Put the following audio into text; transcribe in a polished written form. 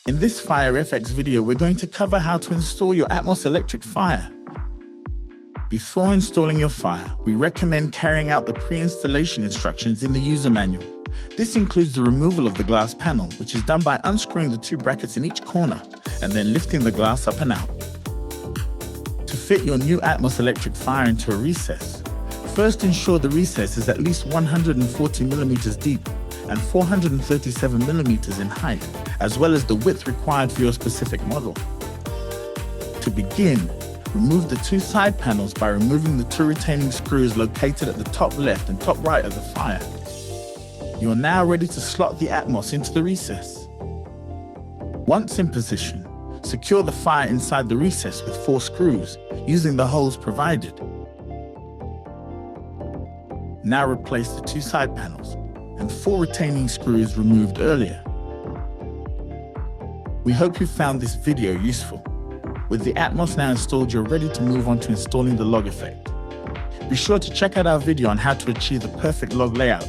In this FireFX video, we're going to cover how to install your Atmos electric fire. Before installing your fire, we recommend carrying out the pre-installation instructions in the user manual. This includes the removal of the glass panel, which is done by unscrewing the two brackets in each corner and then lifting the glass up and out. To fit your new Atmos electric fire into a recess, first ensure the recess is at least 140 millimeters deep and 437 millimeters in height, as well as the width required for your specific model. To begin, remove the two side panels by removing the two retaining screws located at the top left and top right of the fire. You are now ready to slot the Atmos into the recess. Once in position, secure the fire inside the recess with 4 screws, using the holes provided. Now replace the two side panels and 4 retaining screws removed earlier. We hope you found this video useful. With the Atmos now installed, you're ready to move on to installing the log effect. Be sure to check out our video on how to achieve the perfect log layout